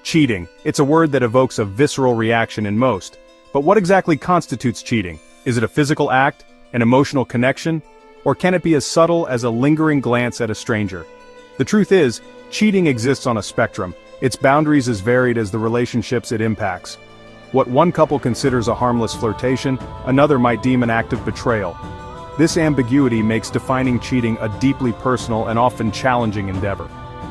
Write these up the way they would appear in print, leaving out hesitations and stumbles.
Cheating. It's a word that evokes a visceral reaction in most. But what exactly constitutes cheating? Is it a physical act, an emotional connection, or can it be as subtle as a lingering glance at a stranger? The truth is, cheating exists on a spectrum. Its boundaries as varied as the relationships it impacts. What one couple considers a harmless flirtation, another might deem an act of betrayal. This ambiguity makes defining cheating a deeply personal and often challenging endeavor.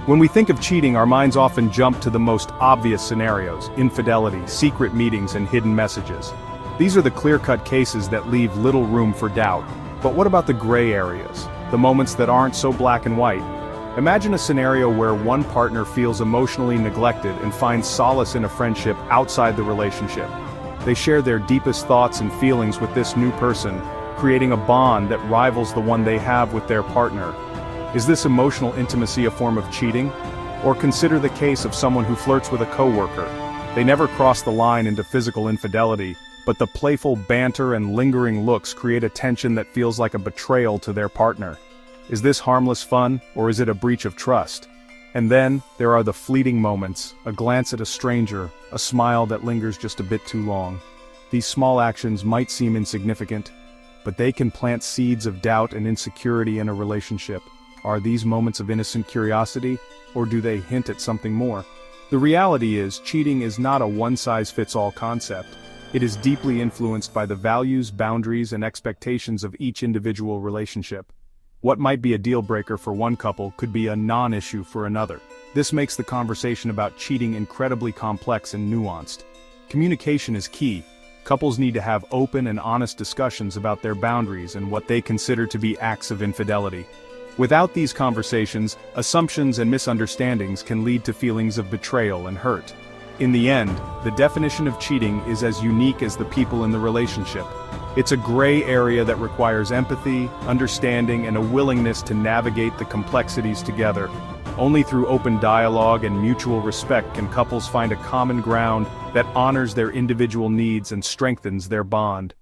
When we think of cheating, our minds often jump to the most obvious scenarios: infidelity, secret meetings, and hidden messages. These are the clear-cut cases that leave little room for doubt. But what about the gray areas? The moments that aren't so black and white? Imagine a scenario where one partner feels emotionally neglected and finds solace in a friendship outside the relationship. They share their deepest thoughts and feelings with this new person, creating a bond that rivals the one they have with their partner. Is this emotional intimacy a form of cheating? Or consider the case of someone who flirts with a coworker. They never cross the line into physical infidelity, but the playful banter and lingering looks create a tension that feels like a betrayal to their partner. Is this harmless fun, or is it a breach of trust? And then, there are the fleeting moments, a glance at a stranger, a smile that lingers just a bit too long. These small actions might seem insignificant, but they can plant seeds of doubt and insecurity in a relationship. Are these moments of innocent curiosity, or do they hint at something more? The reality is, cheating is not a one-size-fits-all concept. It is deeply influenced by the values, boundaries, and expectations of each individual relationship. What might be a deal-breaker for one couple could be a non-issue for another. This makes the conversation about cheating incredibly complex and nuanced. Communication is key. Couples need to have open and honest discussions about their boundaries and what they consider to be acts of infidelity. Without these conversations, assumptions and misunderstandings can lead to feelings of betrayal and hurt. In the end, the definition of cheating is as unique as the people in the relationship. It's a gray area that requires empathy, understanding, and a willingness to navigate the complexities together. Only through open dialogue and mutual respect can couples find a common ground that honors their individual needs and strengthens their bond.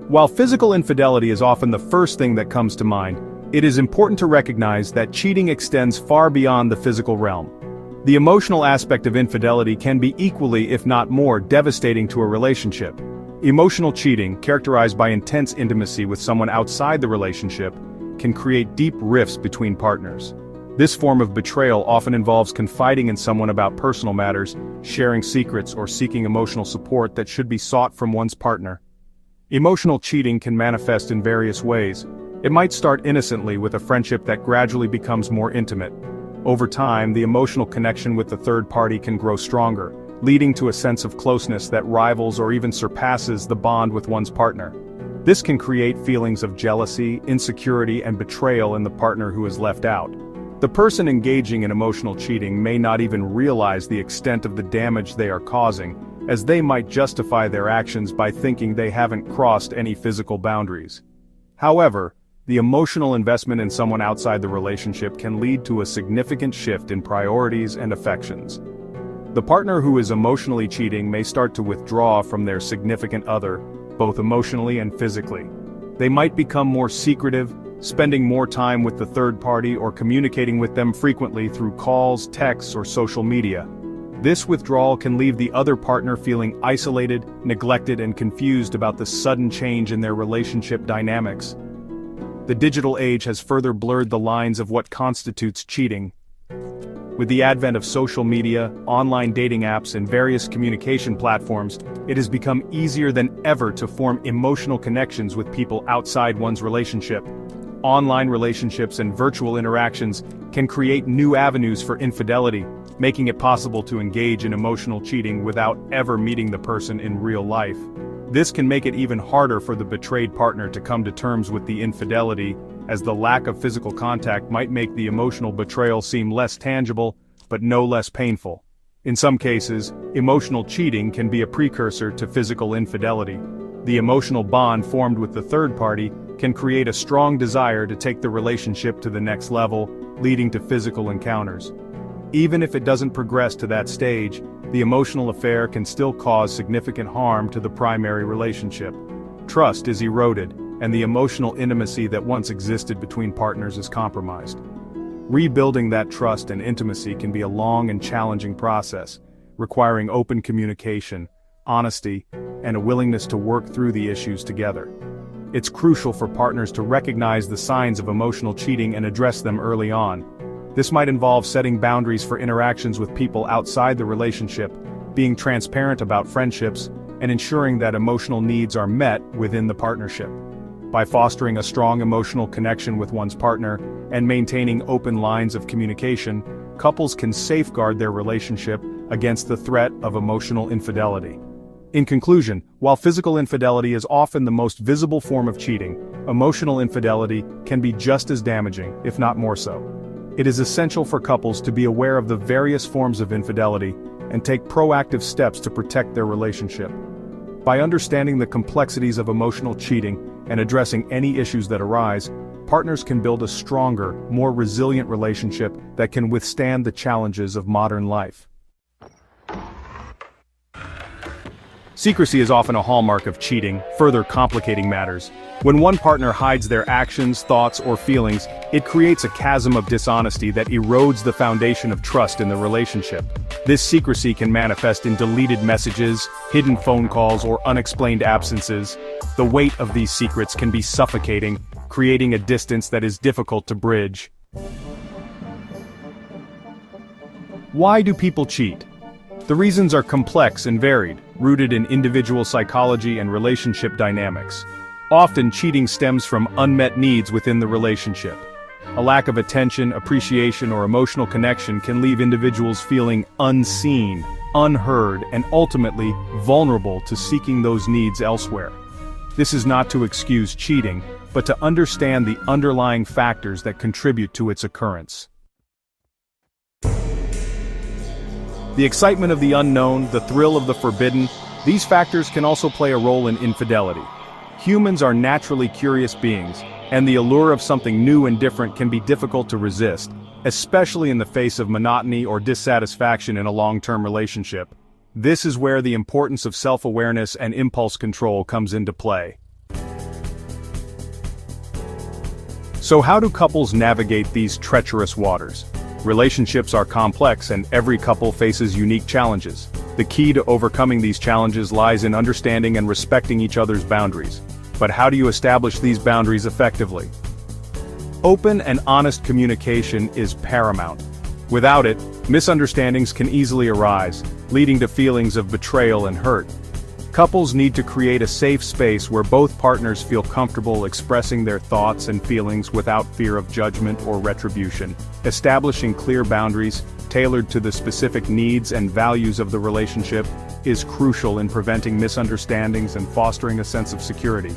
While physical infidelity is often the first thing that comes to mind, it is important to recognize that cheating extends far beyond the physical realm. The emotional aspect of infidelity can be equally, if not more, devastating to a relationship. Emotional cheating, characterized by intense intimacy with someone outside the relationship, can create deep rifts between partners. This form of betrayal often involves confiding in someone about personal matters, sharing secrets, or seeking emotional support that should be sought from one's partner. Emotional cheating can manifest in various ways. It might start innocently with a friendship that gradually becomes more intimate. Over time, the emotional connection with the third party can grow stronger, leading to a sense of closeness that rivals or even surpasses the bond with one's partner. This can create feelings of jealousy, insecurity, and betrayal in the partner who is left out. The person engaging in emotional cheating may not even realize the extent of the damage they are causing, as they might justify their actions by thinking they haven't crossed any physical boundaries. However, the emotional investment in someone outside the relationship can lead to a significant shift in priorities and affections. The partner who is emotionally cheating may start to withdraw from their significant other, both emotionally and physically. They might become more secretive, spending more time with the third party or communicating with them frequently through calls, texts, or social media. This withdrawal can leave the other partner feeling isolated, neglected, and confused about the sudden change in their relationship dynamics. The digital age has further blurred the lines of what constitutes cheating. With the advent of social media, online dating apps, and various communication platforms, it has become easier than ever to form emotional connections with people outside one's relationship. Online relationships and virtual interactions can create new avenues for infidelity, making it possible to engage in emotional cheating without ever meeting the person in real life. This can make it even harder for the betrayed partner to come to terms with the infidelity, as the lack of physical contact might make the emotional betrayal seem less tangible, but no less painful. In some cases, emotional cheating can be a precursor to physical infidelity. The emotional bond formed with the third party can create a strong desire to take the relationship to the next level, leading to physical encounters. Even if it doesn't progress to that stage, the emotional affair can still cause significant harm to the primary relationship. Trust is eroded, and the emotional intimacy that once existed between partners is compromised. Rebuilding that trust and intimacy can be a long and challenging process, requiring open communication, honesty, and a willingness to work through the issues together. It's crucial for partners to recognize the signs of emotional cheating and address them early on. This might involve setting boundaries for interactions with people outside the relationship, being transparent about friendships, and ensuring that emotional needs are met within the partnership. By fostering a strong emotional connection with one's partner and maintaining open lines of communication, couples can safeguard their relationship against the threat of emotional infidelity. In conclusion, while physical infidelity is often the most visible form of cheating, emotional infidelity can be just as damaging, if not more so. It is essential for couples to be aware of the various forms of infidelity and take proactive steps to protect their relationship. By understanding the complexities of emotional cheating and addressing any issues that arise, partners can build a stronger, more resilient relationship that can withstand the challenges of modern life. Secrecy is often a hallmark of cheating, further complicating matters. When one partner hides their actions, thoughts, or feelings, it creates a chasm of dishonesty that erodes the foundation of trust in the relationship. This secrecy can manifest in deleted messages, hidden phone calls, or unexplained absences. The weight of these secrets can be suffocating, creating a distance that is difficult to bridge. Why do people cheat? The reasons are complex and varied, rooted in individual psychology and relationship dynamics. Often cheating stems from unmet needs within the relationship. A lack of attention, appreciation, or emotional connection can leave individuals feeling unseen, unheard, and ultimately vulnerable to seeking those needs elsewhere. This is not to excuse cheating, but to understand the underlying factors that contribute to its occurrence. The excitement of the unknown, the thrill of the forbidden, these factors can also play a role in infidelity. Humans are naturally curious beings, and the allure of something new and different can be difficult to resist, especially in the face of monotony or dissatisfaction in a long-term relationship. This is where the importance of self-awareness and impulse control comes into play. So how do couples navigate these treacherous waters? Relationships are complex and every couple faces unique challenges. The key to overcoming these challenges lies in understanding and respecting each other's boundaries. But how do you establish these boundaries effectively? Open and honest communication is paramount. Without it, misunderstandings can easily arise, leading to feelings of betrayal and hurt. Couples need to create a safe space where both partners feel comfortable expressing their thoughts and feelings without fear of judgment or retribution. Establishing clear boundaries, tailored to the specific needs and values of the relationship, is crucial in preventing misunderstandings and fostering a sense of security.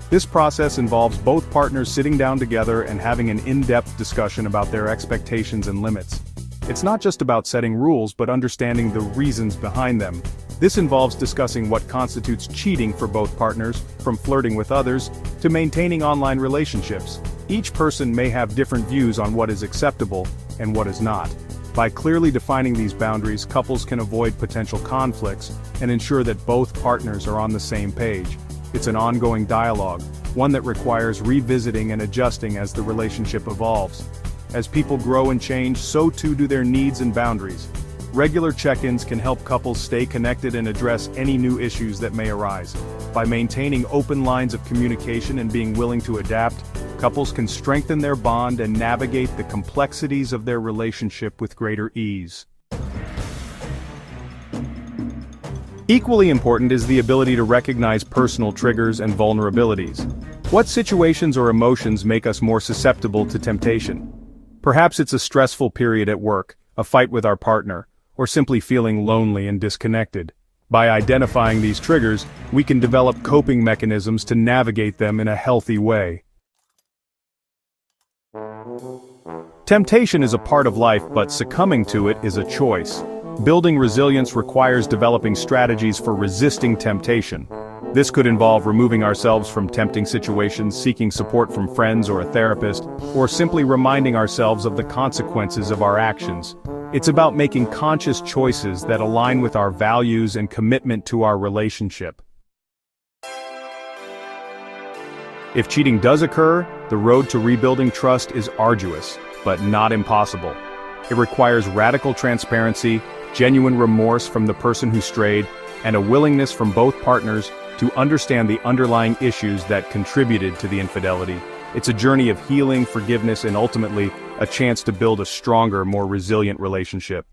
This process involves both partners sitting down together and having an in-depth discussion about their expectations and limits. It's not just about setting rules but understanding the reasons behind them. This involves discussing what constitutes cheating for both partners, from flirting with others to maintaining online relationships. Each person may have different views on what is acceptable and what is not. By clearly defining these boundaries, couples can avoid potential conflicts and ensure that both partners are on the same page. It's an ongoing dialogue, one that requires revisiting and adjusting as the relationship evolves. As people grow and change, so too do their needs and boundaries. Regular check-ins can help couples stay connected and address any new issues that may arise. By maintaining open lines of communication and being willing to adapt, couples can strengthen their bond and navigate the complexities of their relationship with greater ease. Equally important is the ability to recognize personal triggers and vulnerabilities. What situations or emotions make us more susceptible to temptation? Perhaps it's a stressful period at work, a fight with our partner, or simply feeling lonely and disconnected. By identifying these triggers, we can develop coping mechanisms to navigate them in a healthy way. Temptation is a part of life, but succumbing to it is a choice. Building resilience requires developing strategies for resisting temptation. This could involve removing ourselves from tempting situations, seeking support from friends or a therapist, or simply reminding ourselves of the consequences of our actions. It's about making conscious choices that align with our values and commitment to our relationship. If cheating does occur, the road to rebuilding trust is arduous. but not impossible. It requires radical transparency, genuine remorse from the person who strayed, and a willingness from both partners to understand the underlying issues that contributed to the infidelity. It's a journey of healing, forgiveness, and ultimately, a chance to build a stronger, more resilient relationship.